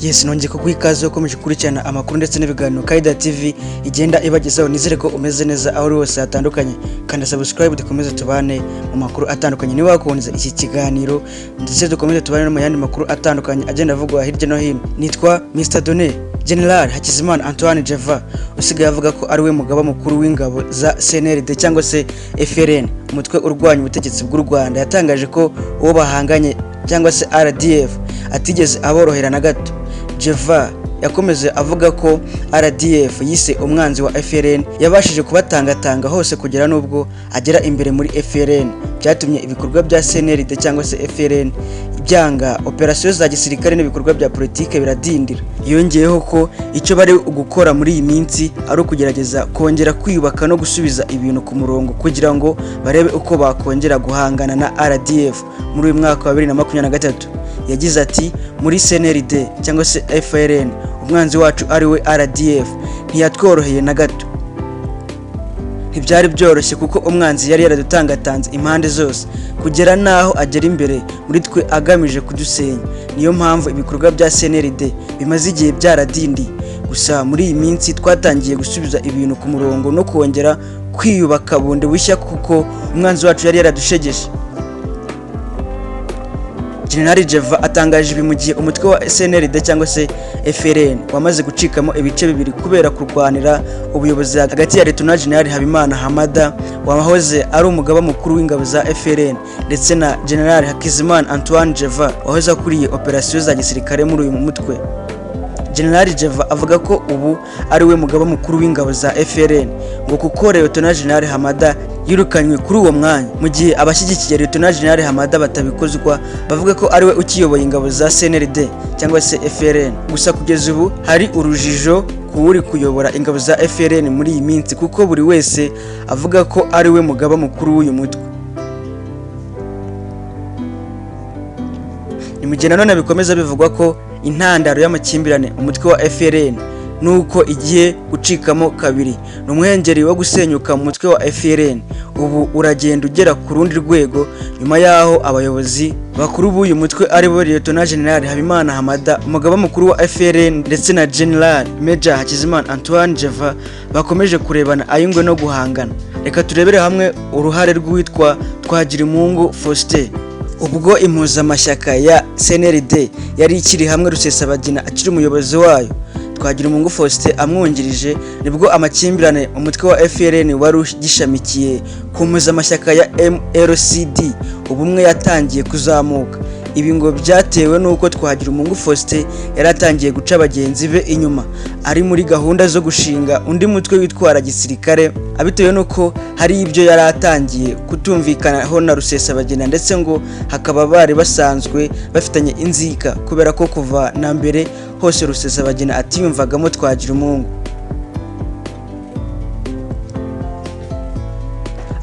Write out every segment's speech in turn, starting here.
Yes, nongeye kuguha ikaze ukomeje gukurikirana amakuru ndetse n'ibiganiro Kaida TV igenda ibagezaho. Nizere ko umeze neza aho uri hose hatandukanye, kandi subscribe dukomeze tubane mu makuru atandukanye. Niba wakunze iki kiganiro ndetse dukomeze tubane no mu yandi makuru atandukanye agenda avugwa hirya no hino. Nitwa Mr Donner. General Hakizimana Antoine Jeva usigaye avuga ko ari we mugaba mukuru w'ingabo za CNRD cyangwa se FRN, umutwe urwanya ubutegetsi bw'u Rwanda, yatangaje ko uwo bahanganye cyangwa se RDF atigeze aborohera na gato. Jeva yakomeze avuga ko RDF yise umwanzi wa FRN yabashije kubatangatanga hose kugera nubwo agera imbere muri FRN, byatumye ibikorwa bya CNRD cyangwa se FRN byanga operasiyo za gisirikare n'ibikorwa bya politike biradindira. Yongeyeho ko icyo bari gukora muri iyi minsi ari ukugerageza kongera kwiyubaka no gusubiza ibintu ku murongo kugira ngo barebe uko bakongera guhangana na RDF muri uyu mwaka wa 2023. Yagize ati, muri CNRD cyangwa se FRN umwanzi wacu ari we RDF ntiyatworoheye na gato. Ntibyari byoroshye kuko umwanzi yari yaradutangatanze impande zose kugera naho agera imbere muri twe agamije kudusenya. Niyo mpamvu ibikorwa bya CNRD bimaze igihe byaradindi. Gusa muri iyi minsi twatangiye gusubiza ibintu ku murongo no kongera kwiyubaka bundi bushya kuko umwanzi wacu yari yaradushegeshe. General Jeva atangaje ibi mu gihe umutwe wa CNRD cyangwa se FRN wamaze gucikamo ibice bibiri kubera kurwanira ubuyobozi hagati ya Lieutenant General Habimana Hamada wahoze ari umugaba mukuru w'ingabo za FRN ndetse na General Hakizimana Antoine Jeva wahoze akuriye operasiyo za gisirikare muri uyu mutwe. General Jeva avuga ko ubu ari we mugaba mukuru w'ingabo za FRN ngo kuko Lieutenant General Hamada yirukanywe kuri uwo mwanya, mu gihe abashyigikiye Lieutenant General Hamada batabikozwa bavuga ko ari we ukiyoboye ingabo za CNRD cyangwa se FRN. Gusa kugeza ubu hari urujijo kuri kuyobora ingabo za FRN muri iyi minsi kuko buri wese avuga ko ari we mugaba mukuru w'uyu mutwe. Ni mu gihe nanone bikomeza bivugwa ko intandaro y'amakimbirane umutwe wa FRN nuko igiye gucikamo kabiri. N'umuhengeri wo gusenyuka mu mutwe wa FRN ubu uragenda ugera ku rundi rwego nyuma yaho abayobozi bakuru b'uyu mutwe ari bo Lieutenant General Habimana Hamada umugaba mukuru wa FRN ndetse na General Major Hakizimana Antoine Jeva bakomeje kurebana ayingwe no guhangana. Reka turebere hamwe uruhare rw'uwitwa Twagirimungu Faustin ubwo impuzamashyaka ya CNRD yari ikiri hamwe Rusesabagina akiri umuyobozi wayo. Twagirimungu Faustin amwungirije nibwo amakimbirane umutwe wa FRN wari ugishamikiye ku mpuzamashyaka ya MLCD ubumwe yatangiye kuzamuka. Ibi ngo byatewe nuko Twagirimungu Faustin yaratangiye guca bagenzi be inyuma ari muri gahunda zo gushinga undi mutwe witwara gisirikare, abitewe nuko hari ibyo yaratangiye kutumvikanaho na Rusesabagina ndetse ngo hakaba bari basanzwe bafitanye inzika kubera ko kuva na mbere hose Rusesabagina atiyumvagamo Twagirimungu.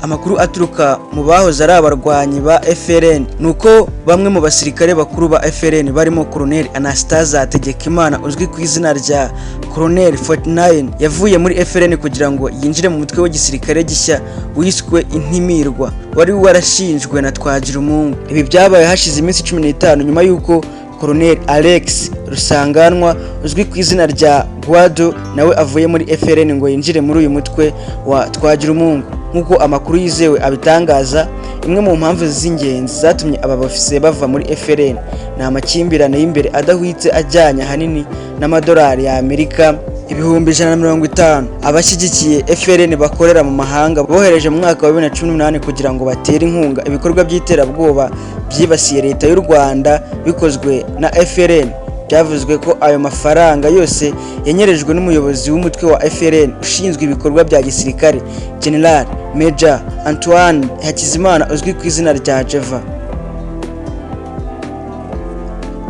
Amakuru aturuka mu bahoze ari abarwanyi ba FRN nuko bamwe mu basirikare bakuru ba FRN barimo Colonel Anastase Hategekimana uzwi ku izina rya Colonel 49 yavuye muri FRN kugira ngo yinjire mu mutwe w'igisirikare gishya wiswe Intimirwa wari warashinjwe na Twagirimungu. Ibi byabaye hashize iminsi 15 nyuma yuko Colonel Alex Rusanganwa uzwi ku izina rya Guado nawe avuye muri FRN ngo yinjire muri uyu mutwe wa Twagirimungu. Nkuko amakuru yizewe abitangaza, imwe mu mpamvu z'ingenzi zatumye aba bafise bava muri FRN ni amakimbirane y'imbere adahwitse ajyanye hanini n'amadolari ya Amerika ibihumbi 150 abashyigikiye FRN bakorera mu mahanga bohereje mu mwaka wa 2018 kugira ngo batere inkunga ibikorwa by'iterabwoba byibasiye leta y'u Rwanda bikozwe na FRN. Byavuzwe ko ayo mafaranga yose yanyerejwe n'umuyobozi w'umutwe wa FRN ushinzwe ibikorwa bya gisirikare General Major Antoine Hakizimana uzwi ku izina rya Jeva.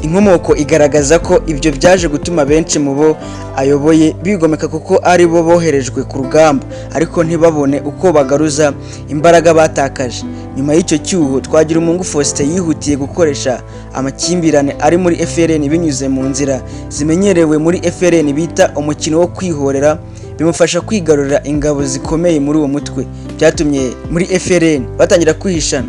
Inkomoko igaragaza ko ibyo byaje gutuma benshi mu bo ayoboye bigomeka kuko ari bo boherejwe ku rugamba ariko ntibabone uko bagaruza imbaraga batakaje. Nyuma y'icyo cyuho Twagirimungu Faustin yihutiye gukoresha amakimbirane ari muri FRN binyuze mu nzira zimenyerewe muri FRN bita umukino wo kwihorera, bimufasha kwigarurira ingabo zikomeye muri uwo mutwe. Byatumye muri FRN batangira kwihishana.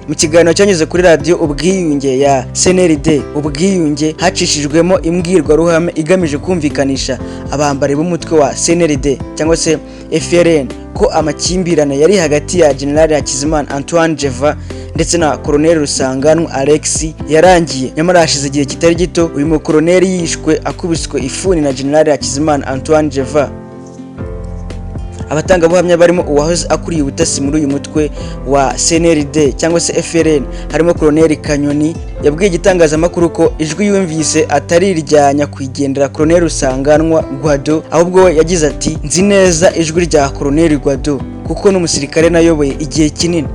Mu kiganiro cyanyuze kuri radio Ubwiyunge ya CNRD Ubwiyunge hacishijwemo imbwirwaruhame igamije kumvikanisha abambari b'umutwe wa CNRD cyangwa se FRN ko amakimbirane yari hagati ya General Hakizimana Antoine Jeva ndetse na Colonel Rusanganwa Alex yarangiye. Nyamara hashize igihe kitari gito uyu mu Colonel yishwe akubiswe ifuni na General Hakizimana Antoine Jeva. Abatangabuhamya barimo uwahoze akuriye ubutasi muri uyu mutwe wa CNRD cyangwa se FRN harimo Colonel Kanyoni yabwiye igitangazamakuru ko ijwi yumvise atari iryanya kwigendera Colonel Rusanganwa Gwado, ahubwo we yagize ati nzi neza ijwi rya Colonel Gwado kuko n'umusirikare nayoboye igihe kinini.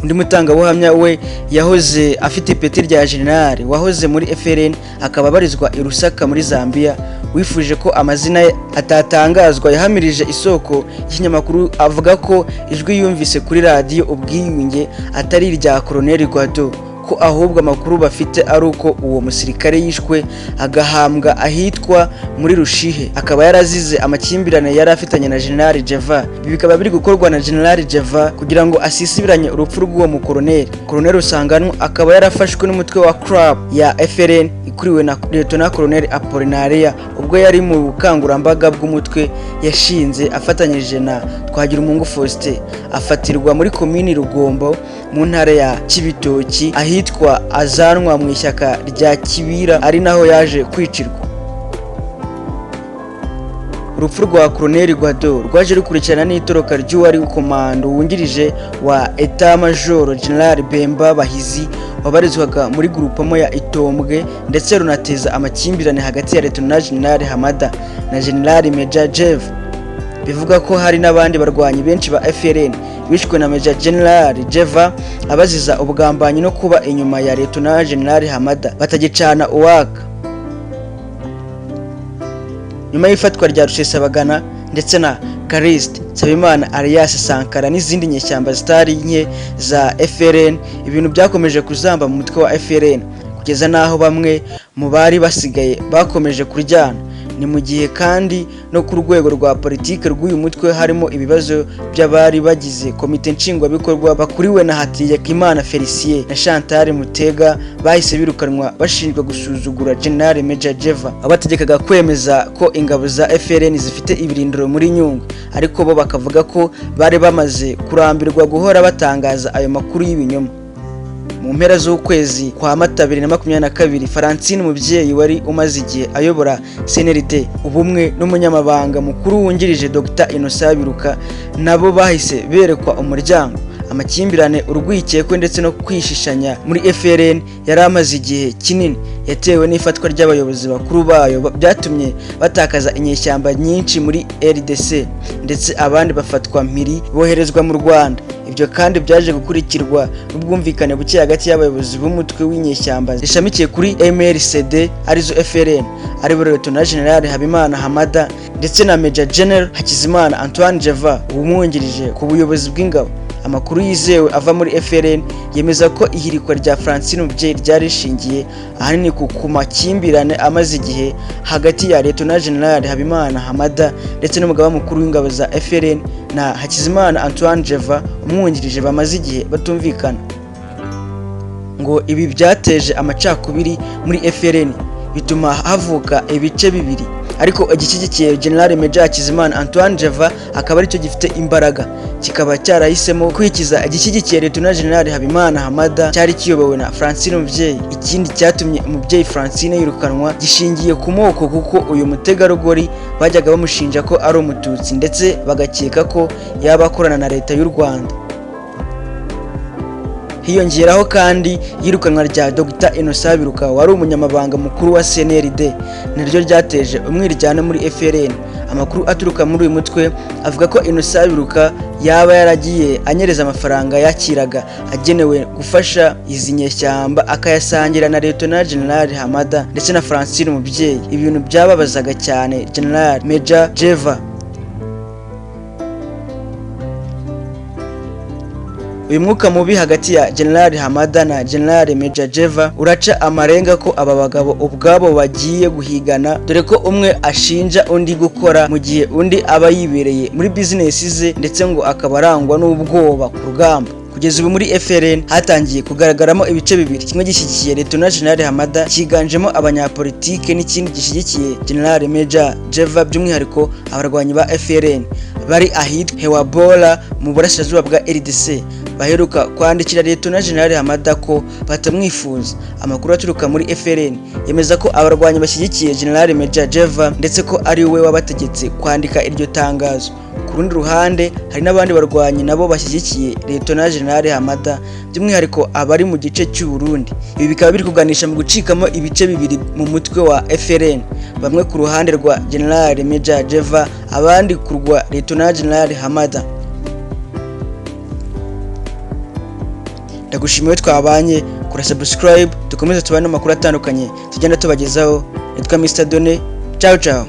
Undi mutangabuhamya we yahoze afite ipeti rya general wahoze muri FRN akaba barizwa i Lusaka muri Zambia wifuje ko amazina ye atatangazwa yahamirije isoko y'ikinyamakuru avuga ko ijwi yumvise kuri radio Ubwiyunge atari irya Colonel Gwado, ko ahubwo amakuru bafite ari uko uwo musirikare yishwe agahambwa ahitwa muri Rushihe akaba yarazize amakimbirane yari afitanye na General Jeva. Bikaba biri gukorwa na General Jeva kugira ngo asisibiranye urupfu rw'uwo mu Colonel Rusanganwa akaba yarafashwe n'umutwe wa club ya FRN ikuriwe na Lieutenant Colonel Apollinaria ubwo yari mu bukangurambaga bw'umutwe yashinze afatanyije na Twagiramungu Faustin. Afatirwa muri komini Rugombo mu ntara ya Kibitoki ahitwa azanwa mu ishyaka rya Kibira ari naho yaje kwicirwa. Urupfu rwa Colonel Gwado rwaje rukurikirana n'itoroka ry'uwari komando wungirije wa Etat Major General Bemba Bahizi wabarizwaga muri grupamo ya Itombwe, ndetse runateza amakimbirane hagati ya Lieutenant General Hamada na General Major Jev. Bivuga ko hari n'abandi barwanyi benshi ba FRN bishwe na Major General Jeva abaziza ubugambanyi no kuba inyuma ya Lieutenant General Hamada batagicana uwaka. Nyuma y'ifatwa rya Rusesabagana ndetse na Karist Sabimana alias Sankara n'izindi nyeshyamba zitari nke za FRN, ibintu byakomeje kuzamba mu mutwe wa FRN kugeza naho bamwe mu bari basigaye bakomeje kuryana. Ni mu gihe kandi no ku rwego rwa politike rw'uyu mutwe harimo ibibazo by'abari bagize komite nshingwabikorwa bakuriwe na Hatiyakimana Felicien na Chantal Mutega bahise birukanwa bashinjwa gusuzugura General Major Jeva abategekaga kwemeza ko ingabo za FRN zifite ibirindiro muri Nyungwe, ariko bo bakavuga ko bari bamaze kurambirwa guhora batangaza ayo makuru y'ibinyoma. Mu mpera z'ukwezi kwa Mata 2022 Francine Mubyeyi wari umaze igihe ayobora CNRD ubumwe n'umunyamabanga mukuru wungirije Dr Innocent Biruka nabo bahise berekwa umuryango. Amakimbirane, urwikekwe ndetse no kwishishanya muri FRN yari amaze igihe kinini yatewe n'ifatwa ry'abayobozi bakuru bayo byatumye batakaza inyeshyamba nyinshi muri RDC ndetse abandi bafatwa mpiri boherezwa mu Rwanda. Ibyo kandi byaje gukurikirwa n'ubwumvikane buke hagati y'abayobozi b'umutwe w'inyeshyamba zishamikiye kuri MRCD arizo FRN ari bo Lieutenant General Habimana Hamada ndetse na Major General Hakizimana Antoine Jeva umwungirije ku buyobozi bw'ingabo. Amakuru yizewe ava muri FRN yemeza ko ihirikwa rya Francine Mubyeyi ryari rishingiye ahanini ku makimbirane amaze igihe hagati ya Lieutenant General Habimana Hamada ndetse n'umugaba mukuru w'ingabo za FRN na Hakizimana Antoine Jeva umwungirije bamaze igihe batumvikana. Ngo ibi byateje amacakubiri muri FRN bituma havuka ibice bibiri, ariko igishyigikiye General Major Hakizimana Antoine Jeva akaba aricyo gifite imbaraga, kikaba cyarahisemo kwikiza igishyigikiye Lieutenant General Habimana Hamada cyari kiyobowe na Francine Mubyeyi. Ikindi cyatumye Umubyeyi Francine yirukanwa gishingiye ku moko, kuko uyu mutegarugori bajyaga bamushinja ko ari umututsi ndetse bagakeka ko yaba akorana na leta y'u Rwanda. Hiyongeraho kandi yirukanwa rya Dr Innocent Biruka wari umunyamabanga mukuru wa CNRD naryo ryateje umwiryane muri FRN. Amakuru aturuka muri uyu mutwe avuga ko Innocent Biruka yaba yaragiye anyereza amafaranga yakiraga agenewe gufasha izi nyeshyamba akayasangira na Lieutenant General Hamada ndetse na Francine Mubyeyi. Ibintu byababazaga cyane General Major Jeva. Uyu mwuka mubi hagati ya General Hamada na General Major Jeva uraca amarenga ko aba bagabo ubwabo bagiye guhigana, dore ko umwe ashinja undi gukora mu gihe undi aba yibereye muri business ze ndetse ngo akaba arangwa n'ubwoba ku rugamba. kugeza ubu muri FRN hatangiye kugaragaramo ibice bibiri, kimwe gishyigikiye Lieutenant General Hamada kiganjemo abanyapolitike n'ikindi gishyigikiye General Major Jeva, by'umwihariko abarwanyi ba FRN bari ahitwa Hewabora mu burasirazuba bwa RDC baheruka kwandikira Lieutenant General Hamada ko batamwifuza. Amakuru aturuka muri FRN yemeza ko abarwanyi bashyigikiye General Major Jeva ndetse ko ari we wabategetse kwandika iryo tangazo. Ku rundi ruhande hari n'abandi barwanyi nabo bashyigikiye Lieutenant General Hamada, by'umwihariko abari mu gice cy'u Burundi. Ibi bikaba biri kuganisha mu gucikamo ibice bibiri mu mutwe wa FRN, bamwe ku ruhande rwa General Major Jeva, abandi ku rwa Lieutenant General Hamada. Ndagushimiye twabanye, kora subscribe dukomeze tubane amakuru atandukanye tugenda tubagezaho. Nitwa Mr Done, ciao ciao.